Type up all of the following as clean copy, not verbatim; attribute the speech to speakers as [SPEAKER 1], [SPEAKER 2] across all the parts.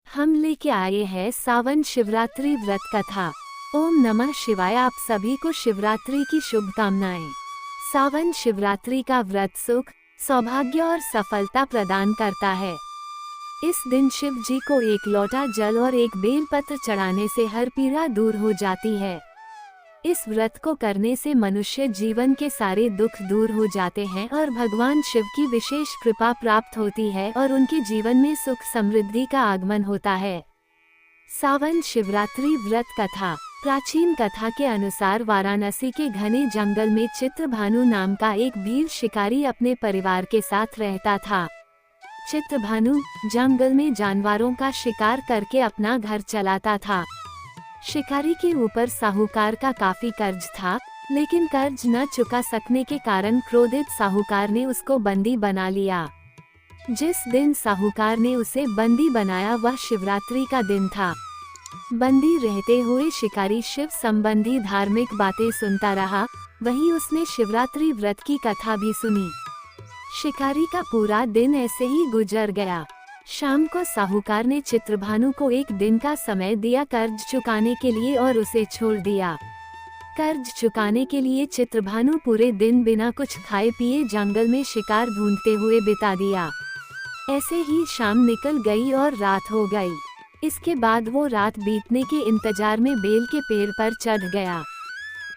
[SPEAKER 1] हम लेके आए हैं सावन शिवरात्रि व्रत कथा। ओम नमः शिवाय। आप सभी को शिवरात्रि की शुभकामनाएं। सावन शिवरात्रि का व्रत सुख, सौभाग्य और सफलता प्रदान करता है। इस दिन शिव जी को एक लोटा जल और एक बेलपत्र चढ़ाने से हर पीड़ा दूर हो जाती है। इस व्रत को करने से मनुष्य जीवन के सारे दुख दूर हो जाते हैं और भगवान शिव की विशेष कृपा प्राप्त होती है और उनके जीवन में सुख समृद्धि का आगमन होता है। सावन शिवरात्रि व्रत कथा। प्राचीन कथा के अनुसार वाराणसी के घने जंगल में चित्रभानु नाम का एक वीर शिकारी अपने परिवार के साथ रहता था। चित्रभानु जंगल में जानवरों का शिकार करके अपना घर चलाता था। शिकारी के ऊपर साहूकार का काफी कर्ज था, लेकिन कर्ज न चुका सकने के कारण क्रोधित साहूकार ने उसको बंदी बना लिया। जिस दिन साहूकार ने उसे बंदी बनाया वह शिवरात्रि का दिन था। बंदी रहते हुए शिकारी शिव संबंधी धार्मिक बातें सुनता रहा। वहीं उसने शिवरात्रि व्रत की कथा भी सुनी। शिकारी का पूरा दिन ऐसे ही गुजर गया। शाम को साहूकार ने चित्रभानु को एक दिन का समय दिया कर्ज चुकाने के लिए और उसे छोड़ दिया। कर्ज चुकाने के लिए चित्रभानु पूरे दिन बिना कुछ खाए पिए जंगल में शिकार ढूंढते हुए बिता दिया। ऐसे ही शाम निकल गई और रात हो गई। इसके बाद वो रात बीतने के इंतजार में बेल के पेड़ पर चढ़ गया।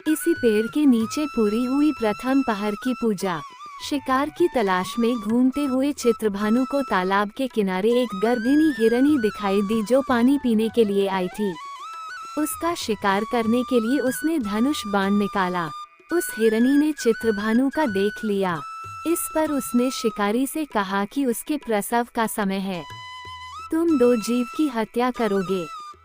[SPEAKER 1] इसी पेड़ के नीचे पूरी हुई प्रथम पहर की पूजा। शिकार की तलाश में घूमते हुए चित्रभानु को तालाब के किनारे एक गर्भिणी हिरनी दिखाई दी जो पानी पीने के लिए आई थी। उसका शिकार करने के लिए उसने धनुष बाण निकाला। उस हिरनी ने चित्रभानु का देख लिया। इस पर उसने शिकारी से कहा कि उसके प्रसव का समय है। तुम दो जीव की हत्या करोगे,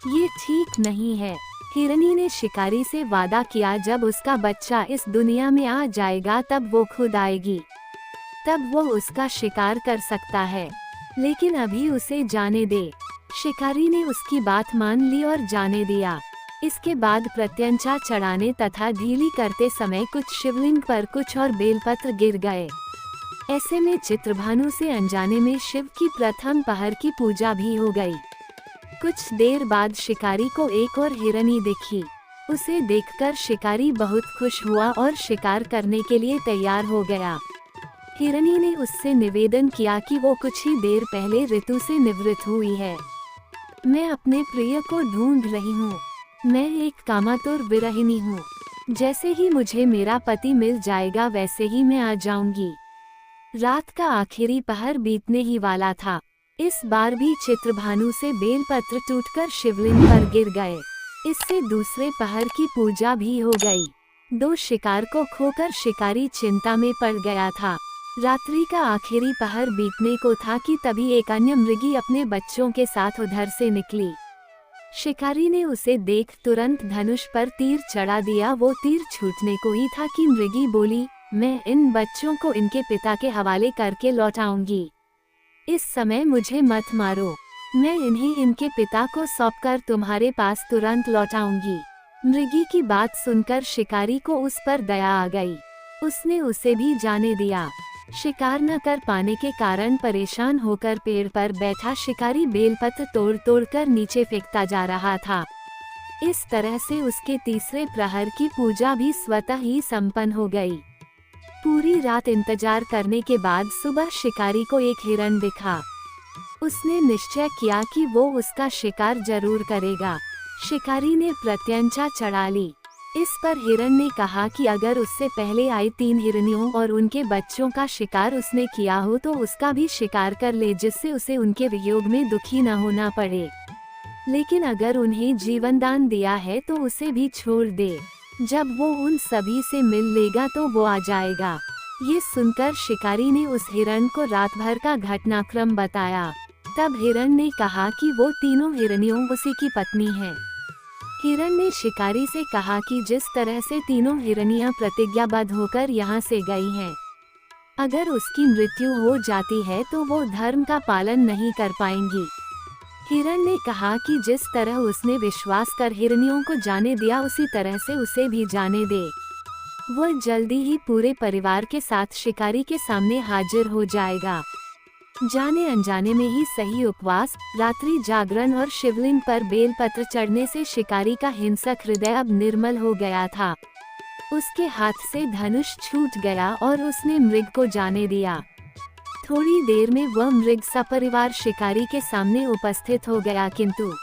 [SPEAKER 1] ये ठीक नहीं है। हिरनी ने शिकारी से वादा किया जब उसका बच्चा इस दुनिया में आ जाएगा तब वो खुद आएगी, तब वो उसका शिकार कर सकता है, लेकिन अभी उसे जाने दे। शिकारी ने उसकी बात मान ली और जाने दिया। इसके बाद प्रत्यंचा चढ़ाने तथा ढीली करते समय कुछ शिवलिंग पर कुछ और बेलपत्र गिर गए। ऐसे में चित्रभानु से अनजाने में शिव की प्रथम पहर की पूजा भी हो गई। कुछ देर बाद शिकारी को एक और हिरनी दिखी। उसे देखकर शिकारी बहुत खुश हुआ और शिकार करने के लिए तैयार हो गया। हिरनी ने उससे निवेदन किया कि वो कुछ ही देर पहले ऋतु से निवृत्त हुई है। मैं अपने प्रिय को ढूंढ रही हूँ। मैं एक कामातुर विरहिणी हूँ। जैसे ही मुझे मेरा पति मिल जाएगा वैसे ही मैं आ जाऊंगी। रात का आखिरी पहर बीतने ही वाला था। इस बार भी चित्रभानु से बेलपत्र टूटकर शिवलिंग पर गिर गए। इससे दूसरे पहर की पूजा भी हो गई। दो शिकार को खोकर शिकारी चिंता में पड़ गया था। रात्रि का आखिरी पहर बीतने को था कि तभी एक अन्य मृगी अपने बच्चों के साथ उधर से निकली। शिकारी ने उसे देख तुरंत धनुष पर तीर चढ़ा दिया। वो तीर छूटने को ही था कि मृगी बोली, मैं इन बच्चों को इनके पिता के हवाले करके लौटाऊंगी। इस समय मुझे मत मारो। मैं इन्हें इनके पिता को सौंपकर तुम्हारे पास तुरंत लौटाऊंगी। मृगी की बात सुनकर शिकारी को उस पर दया आ गई। उसने उसे भी जाने दिया। शिकार न कर पाने के कारण परेशान होकर पेड़ पर बैठा शिकारी बेलपत्र तोड़ तोड़ कर नीचे फेंकता जा रहा था। इस तरह से उसके तीसरे प्रहर की पूजा भी स्वतः ही संपन्न हो गई। पूरी रात इंतजार करने के बाद सुबह शिकारी को एक हिरण दिखा। उसने निश्चय किया कि वो उसका शिकार जरूर करेगा। शिकारी ने प्रत्यंचा चढ़ा ली। इस पर हिरण ने कहा कि अगर उससे पहले आई 3 हिरनियों और उनके बच्चों का शिकार उसने किया हो तो उसका भी शिकार कर ले, जिससे उसे उनके वियोग में दुखी न होना पड़े। लेकिन अगर उन्हें जीवन दान दिया है तो उसे भी छोड़ दे। जब वो उन सभी से मिल लेगा तो वो आ जाएगा। ये सुनकर शिकारी ने उस हिरण को रात भर का घटनाक्रम बताया। तब हिरण ने कहा कि वो तीनों हिरनियों उसी की पत्नी हैं। हिरण ने शिकारी से कहा कि जिस तरह से तीनों हिरनियां प्रतिज्ञाबद्ध होकर यहाँ से गई हैं, अगर उसकी मृत्यु हो जाती है तो वो धर्म का पालन नहीं कर पाएंगी। हिरण ने कहा कि जिस तरह उसने विश्वास कर हिरनियों को जाने दिया उसी तरह से उसे भी जाने दे। वो जल्दी ही पूरे परिवार के साथ शिकारी के सामने हाजिर हो जाएगा। जाने अनजाने में ही सही उपवास, रात्रि जागरण और शिवलिंग पर बेलपत्र चढ़ने से शिकारी का हिंसक हृदय अब निर्मल हो गया था। उसके हाथ से धनुष छूट गया और उसने मृग को जाने दिया। थोड़ी देर में वह मृग सपरिवार शिकारी के सामने उपस्थित हो गया, किंतु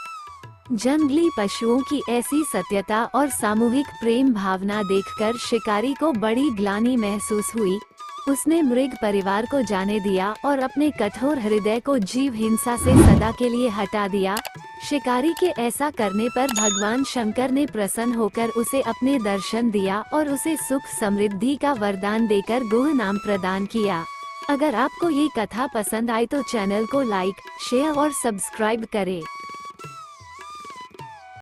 [SPEAKER 1] जंगली पशुओं की ऐसी सत्यता और सामूहिक प्रेम भावना देखकर शिकारी को बड़ी ग्लानि महसूस हुई। उसने मृग परिवार को जाने दिया और अपने कठोर हृदय को जीव हिंसा से सदा के लिए हटा दिया। शिकारी के ऐसा करने पर भगवान शंकर ने प्रसन्न होकर उसे अपने दर्शन दिया और उसे सुख समृद्धि का वरदान देकर गुह नाम प्रदान किया। अगर आपको ये कथा पसंद आई तो चैनल को लाइक, शेयर और सब्सक्राइब करें।